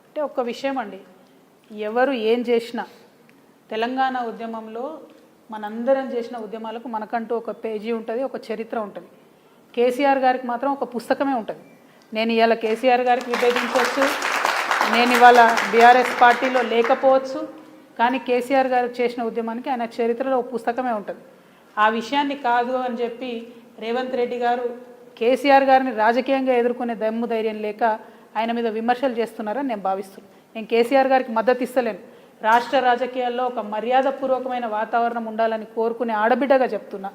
అంటే ఒక్క విషయం అండి, ఎవరు ఏం చేసినా తెలంగాణ ఉద్యమంలో మనందరం చేసిన ఉద్యమాలకు మనకంటూ ఒక పేజీ ఉంటుంది, ఒక చరిత్ర ఉంటుంది. కేసీఆర్ గారికి మాత్రం ఒక పుస్తకమే ఉంటుంది. నేను ఇవాళ కేసీఆర్ గారికి విభేదించవచ్చు, నేను ఇవాళ బీఆర్ఎస్ పార్టీలో లేకపోవచ్చు, కానీ కేసీఆర్ గారు చేసిన ఉద్యమానికి ఆయన చరిత్రలో ఒక పుస్తకమే ఉంటుంది. ఆ విషయాన్ని కాదు అని చెప్పి రేవంత్ రెడ్డి గారు కేసీఆర్ గారిని రాజకీయంగా ఎదుర్కొనే దమ్ము ధైర్యం లేక ఆయన మీద విమర్శలు చేస్తున్నారని నేను భావిస్తున్నాను. నేను కేసీఆర్ గారికి మద్దతు ఇస్తలేను. రాష్ట్ర రాజకీయాల్లో ఒక మర్యాదపూర్వకమైన వాతావరణం ఉండాలని కోరుకునే ఆడబిడ్డగా చెప్తున్నా.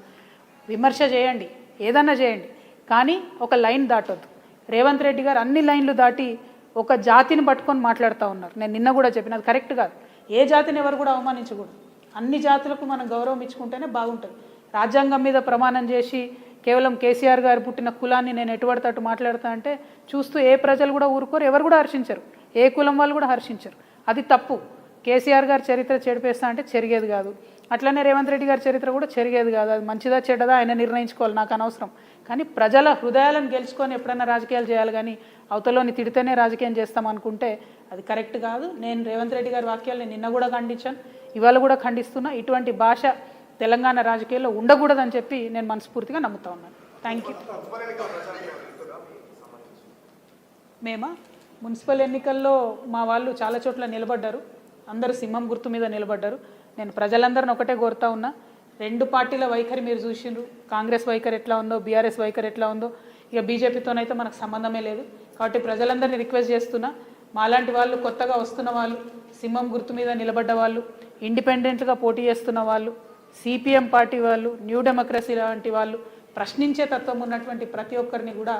విమర్శ చేయండి, ఏదన్నా చేయండి, కానీ ఒక లైన్ దాటొద్దు. రేవంత్ రెడ్డి గారు అన్ని లైన్లు దాటి ఒక జాతిని పట్టుకొని మాట్లాడుతూ ఉన్నారు. నేను నిన్న కూడా చెప్పిన, అది కరెక్ట్ కాదు. ఏ జాతిని ఎవరు కూడా అవమానించకూడదు. అన్ని జాతులకు మనం గౌరవం ఇచ్చుకుంటేనే బాగుంటుంది. రాజ్యాంగం మీద ప్రమాణం చేసి కేవలం కేసీఆర్ గారు పుట్టిన కులాన్ని నేను ఎటుపడితే అటు మాట్లాడతా అంటే చూస్తూ ఏ ప్రజలు కూడా ఊరుకోరు, ఎవరు కూడా హర్షించరు, ఏ కులం వాళ్ళు కూడా హర్షించరు. అది తప్పు. కేసీఆర్ గారి చరిత్ర చెడిపేస్తా అంటే చెరిగేది కాదు. అట్లనే రేవంత్ రెడ్డి గారి చరిత్ర కూడా చెరిగేది కాదు. అది మంచిదా చెడ్డదా ఆయన నిర్ణయించుకోవాలి, నాకు అనవసరం. కానీ ప్రజల హృదయాలను గెలుచుకొని ఎప్పుడైనా రాజకీయాలు చేయాలి, కానీ అవతలోని తిడితేనే రాజకీయం చేస్తాం అనుకుంటే అది కరెక్ట్ కాదు. నేను రేవంత్ రెడ్డి గారి వాక్యాలను నిన్న కూడా ఖండించాను, ఇవాళ కూడా ఖండిస్తున్నా. ఇటువంటి భాష తెలంగాణ రాజకీయాల్లో ఉండకూడదని చెప్పి నేను మనస్ఫూర్తిగా నమ్ముతా ఉన్నాను. Thank you. మేమా మున్సిపల్ ఎన్నికల్లో మా వాళ్ళు చాలా చోట్ల నిలబడ్డారు, అందరూ సింహం గుర్తు మీద నిలబడ్డారు. నేను ప్రజలందరిని ఒకటే కోరుతా ఉన్నా, రెండు పార్టీల వైఖరి మీరు చూసిండ్రు. కాంగ్రెస్ వైఖరి ఎట్లా ఉందో, బీఆర్ఎస్ వైఖరి ఎట్లా ఉందో, ఇక బీజేపీతోనైతే మనకు సంబంధమే లేదు. కాబట్టి ప్రజలందరినీ రిక్వెస్ట్ చేస్తున్నా, మాలాంటి వాళ్ళు, కొత్తగా వస్తున్న వాళ్ళు, సింహం గుర్తు మీద నిలబడ్డ వాళ్ళు, ఇండిపెండెంట్గా పోటీ చేస్తున్న వాళ్ళు, సిపిఎం పార్టీ వాళ్ళు, న్యూ డెమోక్రసీ లాంటి వాళ్ళు, ప్రశ్నించే తత్వం ఉన్నటువంటి ప్రతి ఒక్కరిని కూడా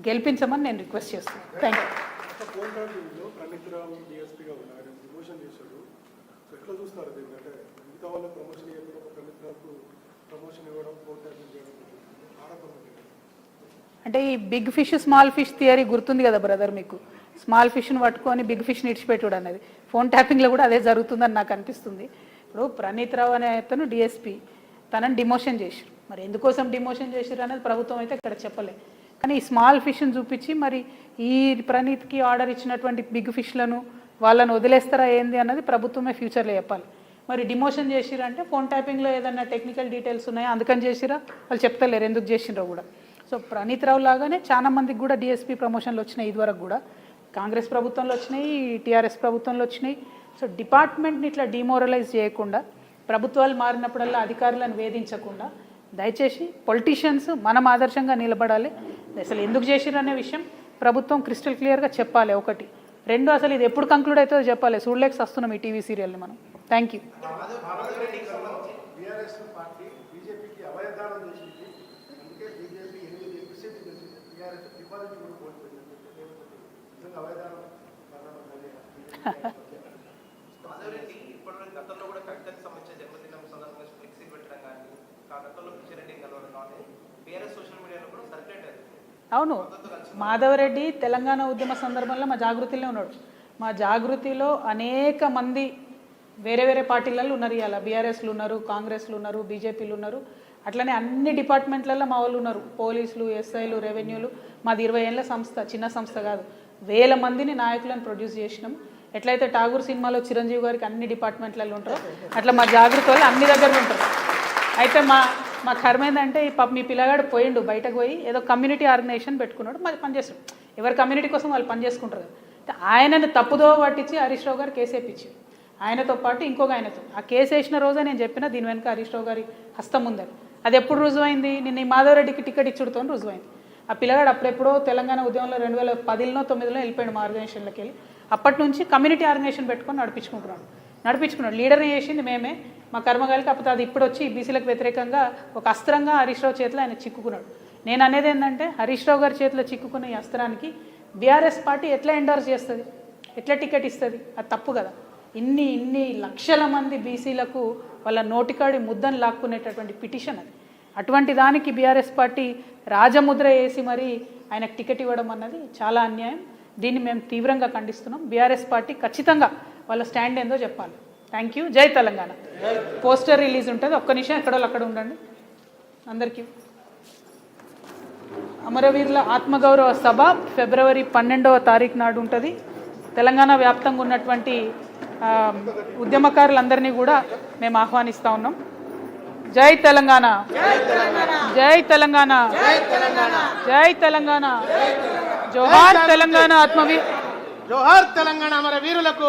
గెలిపించమని నేను రిక్వెస్ట్ చేస్తున్నాను. Thank you. అంటే ఈ big fish small fish theory గుర్తుంది కదా బ్రదర్ మీకు? స్మాల్ ఫిష్ని పట్టుకొని బిగ్ ఫిష్ని ఇడిచిపెట్టుడు అనేది ఫోన్ ట్యాపింగ్లో కూడా అదే జరుగుతుందని నాకు అనిపిస్తుంది. ఇప్పుడు ప్రణీత్ రావు అనే అతను డిఎస్పీ, తనని డిమోషన్ చేశారు. మరి ఎందుకోసం డిమోషన్ చేశారు అనేది ప్రభుత్వం అయితే ఇక్కడ చెప్పలే. కానీ ఈ స్మాల్ ఫిష్ని చూపించి మరి ఈ ప్రణీత్కి ఆర్డర్ ఇచ్చినటువంటి బిగ్ ఫిష్లను వాళ్ళని వదిలేస్తారా ఏంది అన్నది ప్రభుత్వమే ఫ్యూచర్లో చెప్పాలి. మరి డిమోషన్ చేసిరంటే ఫోన్ ట్యాపింగ్లో ఏదన్నా టెక్నికల్ డీటెయిల్స్ ఉన్నాయా అందుకని చేసిరా, వాళ్ళు చెప్తలేరు ఎందుకు చేసిరో కూడా. సో ప్రణీత్ రావు లాగానే చాలా మందికి కూడా డిఎస్పీ ప్రమోషన్లు వచ్చినాయి, ఇదివరకు కూడా కాంగ్రెస్ ప్రభుత్వంలో వచ్చినాయి, టీఆర్ఎస్ ప్రభుత్వంలో వచ్చినాయి. సో డిపార్ట్మెంట్ని ఇట్లా డిమోరలైజ్ చేయకుండా, ప్రభుత్వాలు మారినప్పుడల్లా అధికారులను వేధించకుండా, దయచేసి పొలిటీషియన్స్ మనం ఆదర్శంగా నిలబడాలి. అసలు ఎందుకు చేసిరు అనే విషయం ప్రభుత్వం క్రిస్టల్ క్లియర్గా చెప్పాలి. ఒకటి. రెండు, అసలు ఇది ఎప్పుడు కంక్లూడ్ అవుతుందో చెప్పాలి. చూడలేక వస్తున్నాం ఈ టీవీ సీరియల్ని మనం. Thank you. అవును, మాధవరెడ్డి తెలంగాణ ఉద్యమ సందర్భంలో మా జాగృతిలో ఉన్నాడు. మా జాగృతిలో అనేక మంది వేరే వేరే పార్టీలలో ఉన్నారు. ఇవాళ బీఆర్ఎస్లు ఉన్నారు, కాంగ్రెస్లు ఉన్నారు, బీజేపీలు ఉన్నారు. అట్లనే అన్ని డిపార్ట్మెంట్లలో మా వాళ్ళు ఉన్నారు. పోలీసులు, ఎస్ఐలు, రెవెన్యూలు. మాది 20 ఏళ్ళ సంస్థ, చిన్న సంస్థ కాదు. వేల మందిని నాయకులను ప్రొడ్యూస్ చేసినాం. ఎట్లయితే ఠాగూర్ సినిమాలో చిరంజీవి గారికి అన్ని డిపార్ట్మెంట్లలో ఉంటారో అట్లా మా జాగృతి వాళ్ళు అన్ని దగ్గర ఉంటారు. అయితే మా కర్మ ఏంటంటే మీ పిల్లగాడు పోయిండు, బయటకు పోయి ఏదో కమ్యూనిటీ ఆర్గనైజేషన్ పెట్టుకున్నాడు, మాది పనిచేస్తాడు. ఎవరి కమ్యూనిటీ కోసం వాళ్ళు పనిచేసుకుంటారు కదా. ఆయనని తప్పుదో పట్టించి హరీష్ రావు గారు కేసు వేయించి, ఆయనతో పాటు ఇంకొక ఆయనతో ఆ కేసు వేసిన రోజే నేను చెప్పిన దీని వెనుక హరీష్ రావు గారి హస్తం ఉందని. అది ఎప్పుడు రుజువైంది? నిన్న ఈ మాధవరెడ్డికి టికెట్ ఇచ్చుడుతో రుజువైంది. ఆ పిల్లగాడు అప్పుడెప్పుడో తెలంగాణ ఉద్యమంలో 2010లో 9లో వెళ్ళిపోయాడు మా ఆర్గనైజేషన్లోకి వెళ్ళి. అప్పటి నుంచి కమ్యూనిటీ ఆర్గనైజేషన్ పెట్టుకొని నడిపించుకున్నాడు. లీడర్ని చేసింది మేమే, మా కర్మగాలికి. కాకపోతే అది ఇప్పుడు వచ్చి బీసీలకు వ్యతిరేకంగా ఒక అస్త్రంగా హరీష్ రావు చేతిలో ఆయన చిక్కుకున్నాడు. నేను అనేది ఏంటంటే హరీష్ రావు గారి చేతిలో చిక్కుకున్న ఈ అస్త్రానికి బీఆర్ఎస్ పార్టీ ఎట్లా ఎండార్స్ చేస్తుంది, ఎట్లా టికెట్ ఇస్తుంది? అది తప్పు కదా. ఇన్ని లక్షల మంది బీసీలకు వాళ్ళ నోటికాడి ముద్దను లాక్కునేటటువంటి పిటిషన్ అది. అటువంటి దానికి బీఆర్ఎస్ పార్టీ రాజముద్ర వేసి మరి ఆయనకు టికెట్ ఇవ్వడం అన్నది చాలా అన్యాయం. దీన్ని మేము తీవ్రంగా ఖండిస్తున్నాం. బీఆర్ఎస్ పార్టీ ఖచ్చితంగా వాళ్ళ స్టాండ్ ఏందో చెప్పాలి. Thank you. జై తెలంగాణ. పోస్టర్ రిలీజ్ ఉంటుంది, ఒక్క నిమిషం ఎక్కడో అక్కడ ఉండండి అందరికీ. అమరవీరుల ఆత్మగౌరవ సభ ఫిబ్రవరి 12వ తారీఖు నాడు ఉంటుంది. తెలంగాణ వ్యాప్తంగా ఉన్నటువంటి ఉద్యమకారులందరినీ కూడా మేము ఆహ్వానిస్తూ ఉన్నాం. జై తెలంగాణ, జై తెలంగాణ, జై తెలంగాణ, జోహార్ తెలంగాణ ఆత్మవీర్, జోహార్ తెలంగాణ అమరవీరులకు.